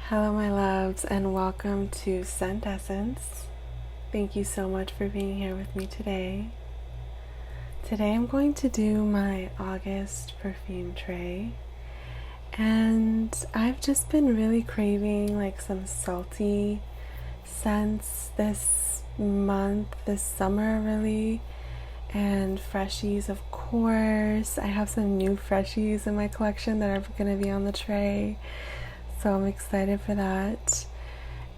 Hello, my loves, and welcome to Scent Essence. Thank you so much for being here with me today. Today I'm going to do my August perfume tray, and I've just been really craving like some salty scents this month, this summer really, and freshies of course. I have some new freshies in my collection that are going to be on the tray. So I'm excited for that.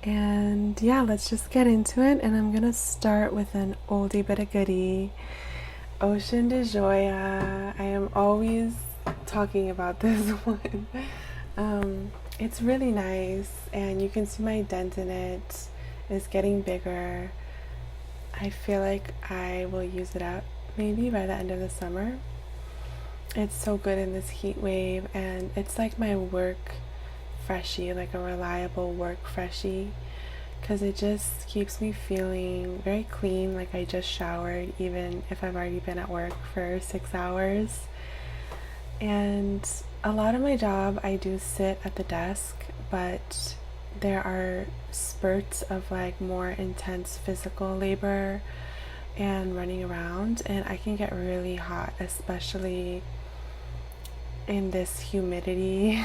And yeah, let's just get into it. And I'm gonna start with an oldie but a goodie, Ocean de Gioia. I am always talking about this one. It's really nice, and you can see my dent in it is getting bigger. I feel like I will use it up maybe by the end of the summer. It's so good in this heat wave, and it's like my work freshie, like a reliable work freshie, because it just keeps me feeling very clean, like I just showered, even if I've already been at work for 6 hours. And a lot of my job I do sit at the desk, but there are spurts of like more intense physical labor and running around, and I can get really hot, especially in this humidity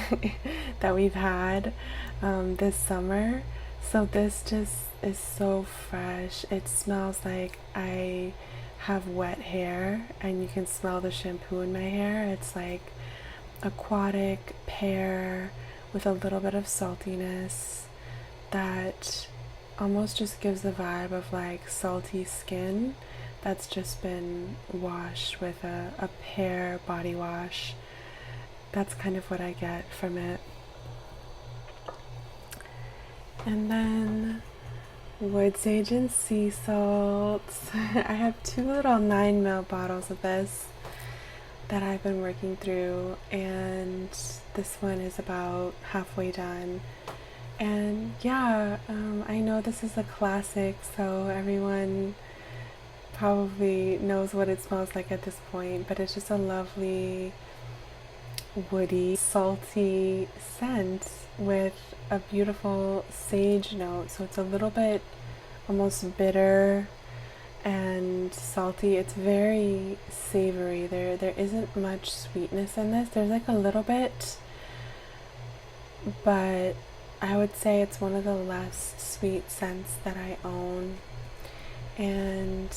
that we've had this summer. So this just is so fresh. It smells like I have wet hair, and you can smell the shampoo in my hair. It's like aquatic pear with a little bit of saltiness that almost just gives the vibe of like salty skin that's just been washed with a pear body wash. That's kind of what I get from it. And then wood sage and sea salt. I have 2 little 9ml bottles of this that I've been working through, and this one is about halfway done. And yeah, I know this is a classic, so everyone probably knows what it smells like at this point, but it's just a lovely woody, salty scent with a beautiful sage note. So it's a little bit almost bitter and salty. It's very savory. There isn't much sweetness in this. There's like a little bit, but I would say it's one of the less sweet scents that I own. And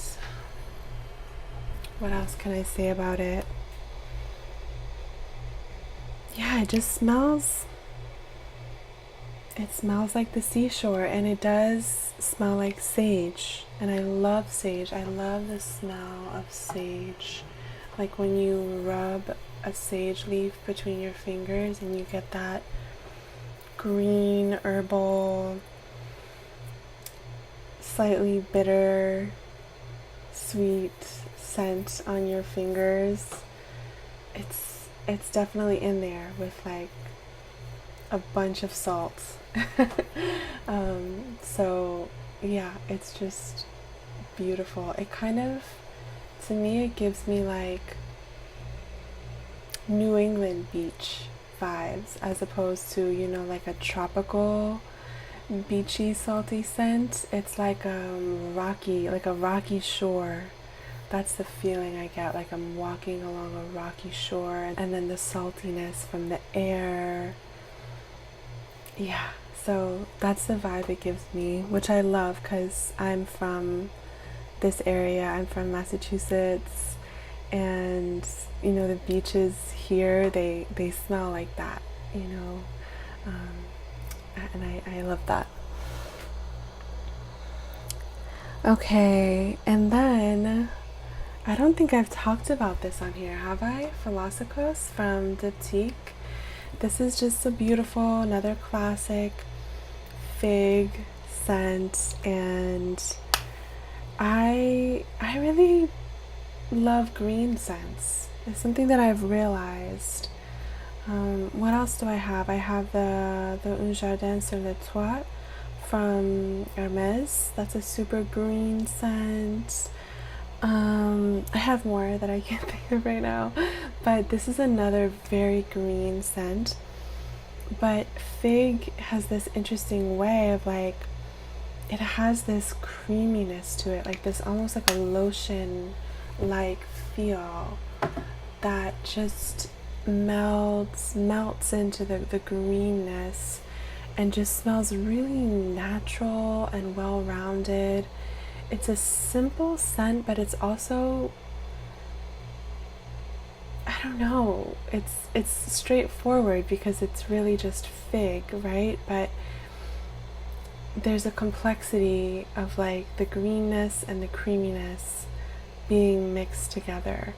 what else can I say about it? Yeah, it smells like the seashore, and it does smell like sage, and I love sage. I love the smell of sage, like when you rub a sage leaf between your fingers and you get that green herbal, slightly bitter, sweet scent on your fingers. It's definitely in there with like a bunch of salt. So yeah, it's just beautiful. It kind of, to me, it gives me like New England beach vibes, as opposed to, you know, like a tropical beachy salty scent. It's like rocky, like a rocky shore. That's the feeling I get, like I'm walking along a rocky shore, and then the saltiness from the air. Yeah, so that's the vibe it gives me, which I love because I'm from this area. I'm from Massachusetts, and you know, the beaches here, they smell like that, you know, and I love that. Okay, and then I don't think I've talked about this on here, have I? Philosykos from Diptyque. This is just a beautiful, another classic fig scent, and I really love green scents. It's something that I've realized. What else do I have? I have the Un Jardin sur le Toit from Hermes. That's a super green scent. I have more that I can't think of right now, but this is another very green scent. But fig has this interesting way of like, it has this creaminess to it, like this almost like a lotion like feel that just melts into the greenness and just smells really natural and well-rounded. It's a simple scent, but it's also, I don't know, it's straightforward because it's really just fig, right? But there's a complexity of like the greenness and the creaminess being mixed together.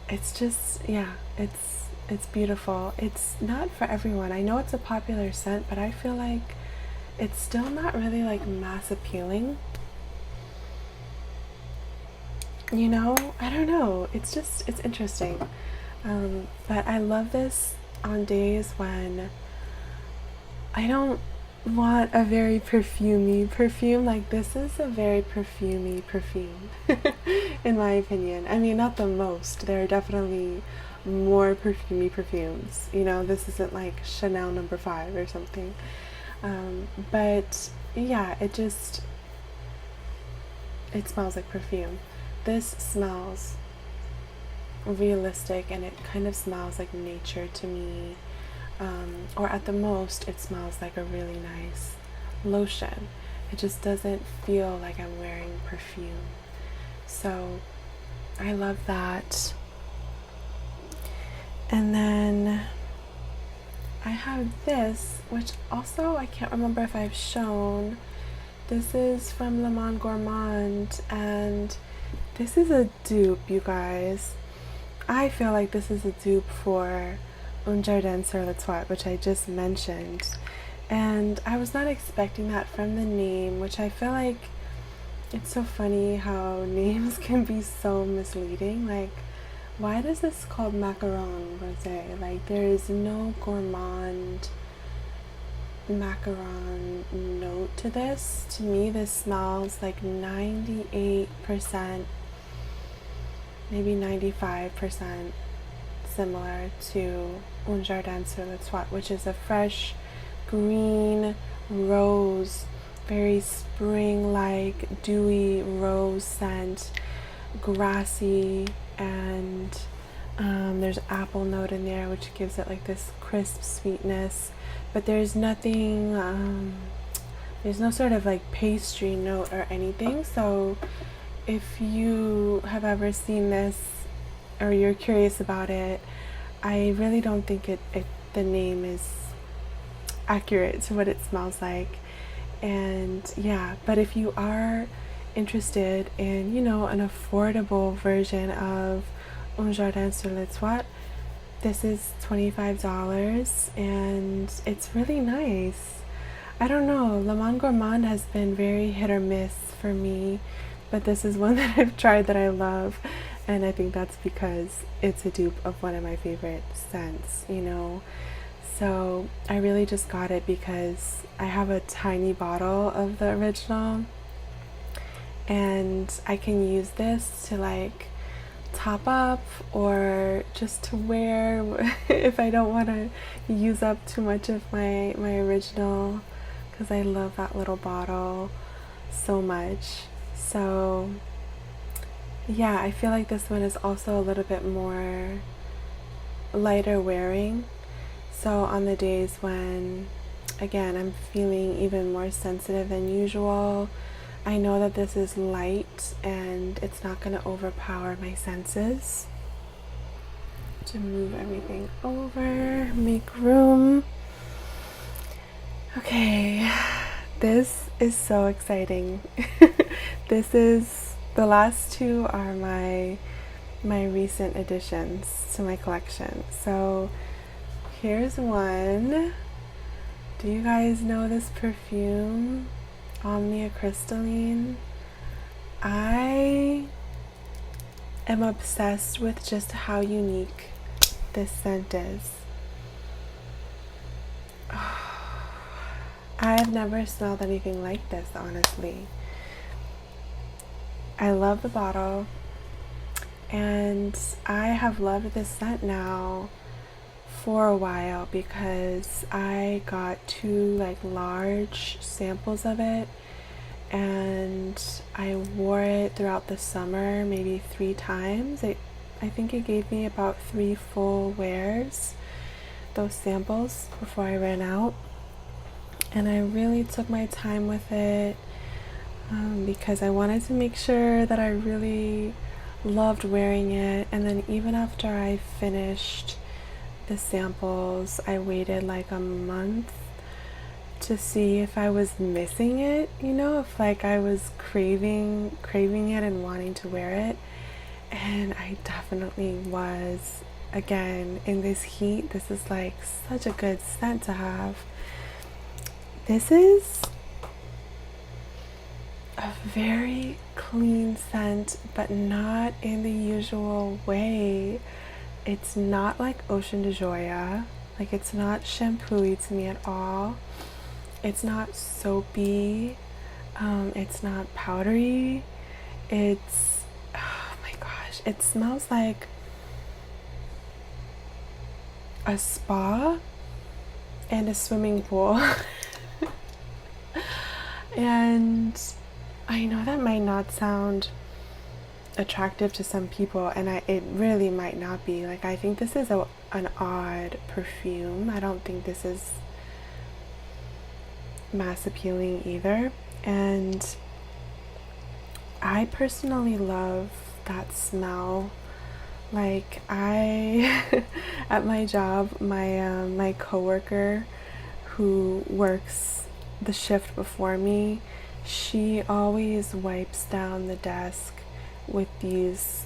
It's just, yeah, it's beautiful. It's not for everyone. I know it's a popular scent, but I feel like it's still not really like mass appealing. You know, I don't know. It's interesting. But I love this on days when I don't want a very perfumey perfume. Like, this is a very perfumey perfume, in my opinion. I mean, not the most. There are definitely more perfumey perfumes. You know, this isn't like Chanel No. 5 or something. But yeah, it smells like perfume. This smells realistic, and it kind of smells like nature to me. Or at the most, it smells like a really nice lotion. It just doesn't feel like I'm wearing perfume. So I love that. And then I have this, which also I can't remember if I've shown. This is from Le Monde Gourmand, and this is a dupe, you guys. I feel like this is a dupe for Un Jardin sur le Toit, which I just mentioned. And I was not expecting that from the name, which I feel like it's so funny how names can be so misleading. Like, why does this called Macaron Rosé? Like, there is no gourmand macaron note to this. To me, this smells like 98%, maybe 95% similar to Un Jardin sur le Toit, which is a fresh green rose, very spring-like dewy rose scent, grassy, and there's apple note in there, which gives it like this crisp sweetness, but there's nothing, there's no sort of like pastry note or anything. So if you have ever seen this or you're curious about it, I really don't think the name is accurate to what it smells like. And yeah, but if you are interested in, you know, an affordable version of Un Jardin sur le Toit, this is $25, and it's really nice. I don't know, Le Monde Gourmand has been very hit or miss for me, but this is one that I've tried that I love, and I think that's because it's a dupe of one of my favorite scents, you know. So I really just got it because I have a tiny bottle of the original, and I can use this to like top up or just to wear if I don't want to use up too much of my original, because I love that little bottle so much. So yeah, I feel like this one is also a little bit more lighter wearing. So on the days when, again, I'm feeling even more sensitive than usual, I know that this is light and it's not going to overpower my senses. To move everything over, make room. Okay, this is so exciting. This is, the last two are my recent additions to my collection. So here's one. Do you guys know this perfume? Omnia crystalline. I am obsessed with just how unique this scent is. I've never smelled anything like this, honestly. I love the bottle, and I have loved this scent now for a while because I got 2 like large samples of it, and I wore it throughout the summer maybe 3 times. I think it gave me about 3 full wears, those samples, before I ran out. And I really took my time with it because I wanted to make sure that I really loved wearing it. And then even after I finished the samples, I waited like a month to see if I was missing it, you know, if like I was craving it and wanting to wear it. And I definitely was. Again, in this heat, this is like such a good scent to have. This is a very clean scent, but not in the usual way. It's not like Ocean de Gioia. Like, it's not shampoo-y to me at all. It's not soapy. It's not powdery. It's, oh my gosh, it smells like a spa and a swimming pool. And I know that might not sound attractive to some people, and it really might not be. Like, I think this is an odd perfume. I don't think this is mass appealing either. And I personally love that smell. Like, I at my job, my coworker who works the shift before me, she always wipes down the desk with these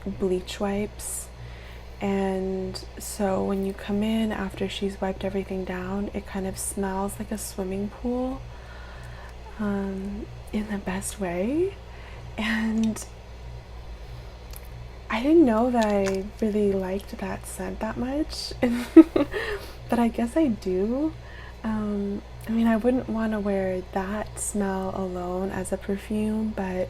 bleach wipes. And so when you come in after she's wiped everything down, it kind of smells like a swimming pool, in the best way. And I didn't know that I really liked that scent that much, but I guess I do. I mean, I wouldn't want to wear that smell alone as a perfume, but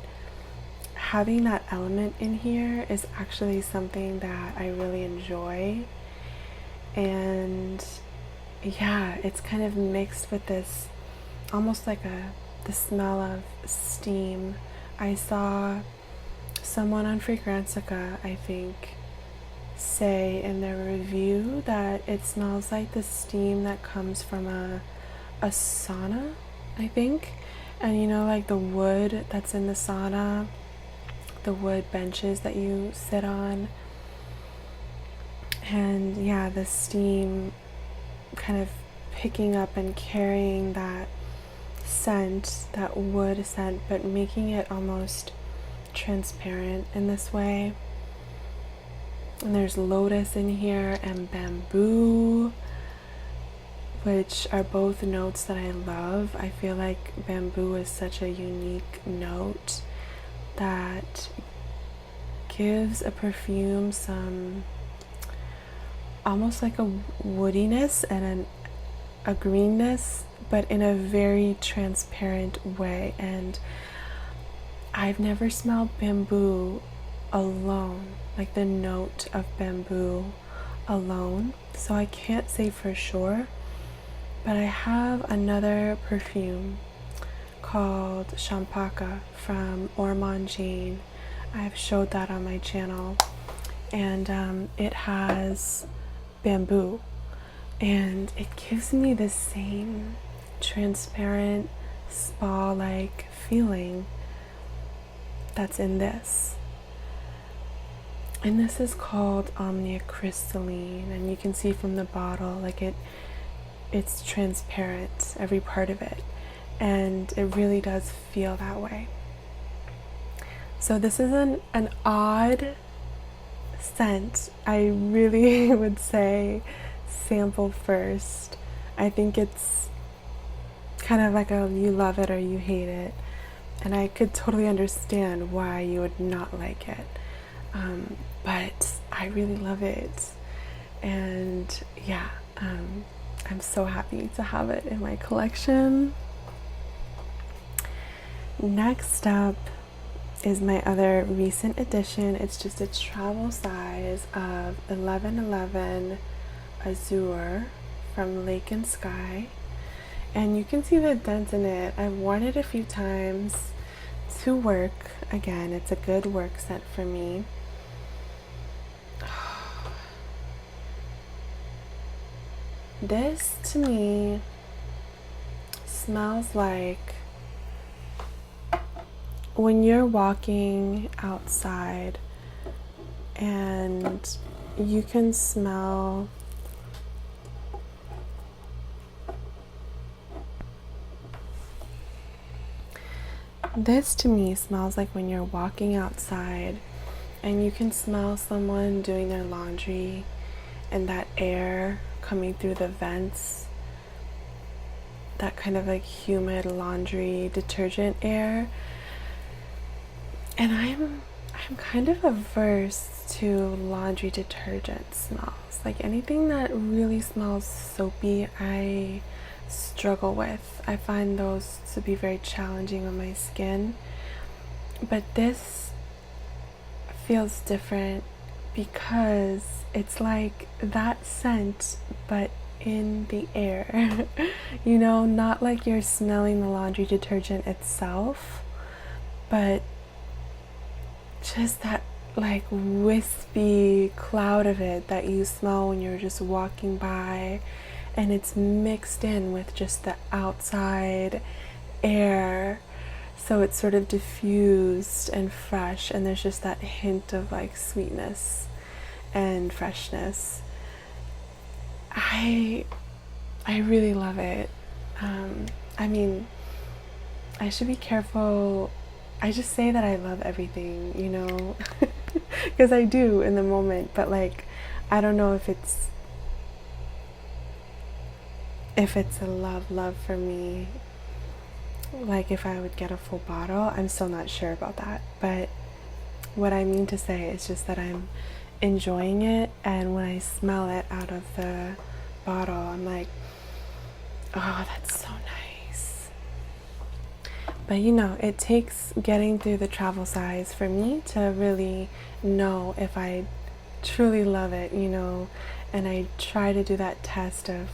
having that element in here is actually something that I really enjoy. And yeah, it's kind of mixed with this, almost like the smell of steam. I saw someone on Philosykos, I think, say in their review that it smells like the steam that comes from a sauna, I think. And you know, like the wood that's in the sauna, the wood benches that you sit on, and yeah, the steam kind of picking up and carrying that scent, that wood scent, but making it almost transparent in this way. And there's lotus in here and bamboo, which are both notes that I love. I feel like bamboo is such a unique note that gives a perfume some, almost like a woodiness and a greenness, but in a very transparent way. And I've never smelled bamboo alone, like the note of bamboo alone, so I can't say for sure. But I have another perfume called Champaka from Armani. I've showed that on my channel, and it has bamboo, and it gives me the same transparent spa-like feeling that's in this. And this is called Omnia crystalline, and you can see from the bottle, like it's transparent, every part of it, and it really does feel that way. So this is an odd scent. I really would say sample first. I think it's kind of like a you love it or you hate it, and I could totally understand why you would not like it, but I really love it. And yeah, I'm so happy to have it in my collection. Next up is my other recent addition. It's just a travel size of 1111 Azure from Lake and Skye. And you can see the dent in it. I've worn it a few times to work. Again, it's a good work scent for me. This to me smells like when you're walking outside and you can smell this to me smells like when you're walking outside and you can smell someone doing their laundry and that air coming through the vents, that kind of like humid laundry detergent air. And I'm kind of averse to laundry detergent smells. Like anything that really smells soapy, I struggle with. I find those to be very challenging on my skin. But this feels different because it's like that scent, but in the air. You know, not like you're smelling the laundry detergent itself, but just that like wispy cloud of it that you smell when you're just walking by, and it's mixed in with just the outside air, so it's sort of diffused and fresh, and there's just that hint of like sweetness and freshness. I really love it. I mean, I should be careful. I just say that I love everything, you know, because I do in the moment, but like I don't know if it's a love for me, like if I would get a full bottle. I'm still not sure about that, but what I mean to say is just that I'm enjoying it, and when I smell it out of the bottle, I'm like, oh, that's so nice. But you know, it takes getting through the travel size for me to really know if I truly love it, you know, and I try to do that test of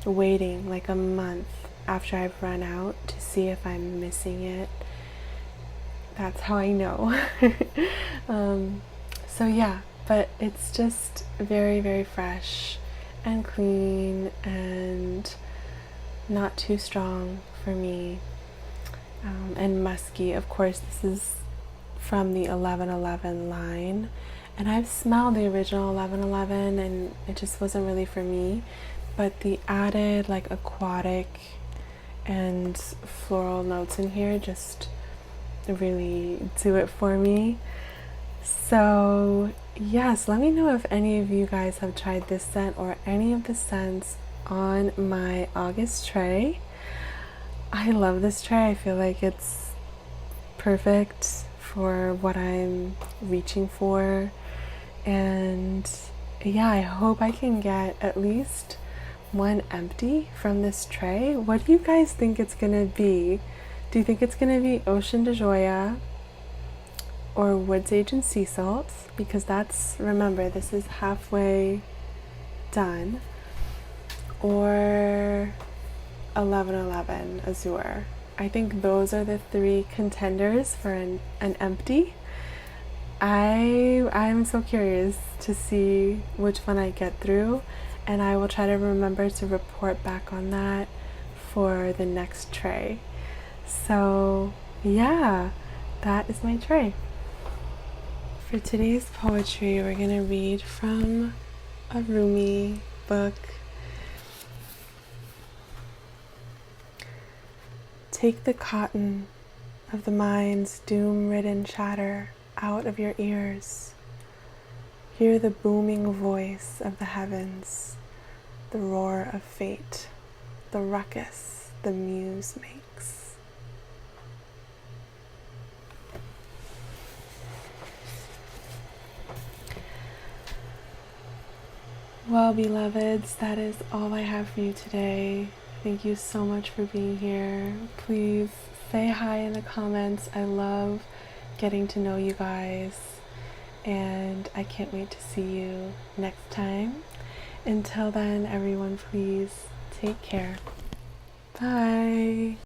waiting like a month after I've run out to see if I'm missing it. That's how I know. So yeah, but it's just very, very fresh and clean and not too strong for me, and musky. Of course, this is from the 1111 line, and I've smelled the original 1111 and it just wasn't really for me, but the added like aquatic and floral notes in here just really do it for me. So yes, let me know if any of you guys have tried this scent or any of the scents on my August tray. I love this tray. I feel like it's perfect for what I'm reaching for, and yeah, I hope I can get at least one empty from this tray. What do you guys think it's gonna be? Do you think it's gonna be Ocean de Gioia or Woods Age and Sea Salt? Because that's, remember, this is halfway done. Or 1111 Azure. I think those are the three contenders for an empty. I'm so curious to see which one I get through, and I will try to remember to report back on that for the next tray. So yeah, that is my tray. For today's poetry, we're gonna read from a Rumi book. Take the cotton of the mind's doom-ridden chatter out of your ears. Hear the booming voice of the heavens, the roar of fate, the ruckus the muse makes. Well, beloveds, that is all I have for you today. Thank you so much for being here. Please say hi in the comments. I love getting to know you guys, and I can't wait to see you next time. Until then, everyone, please take care. Bye.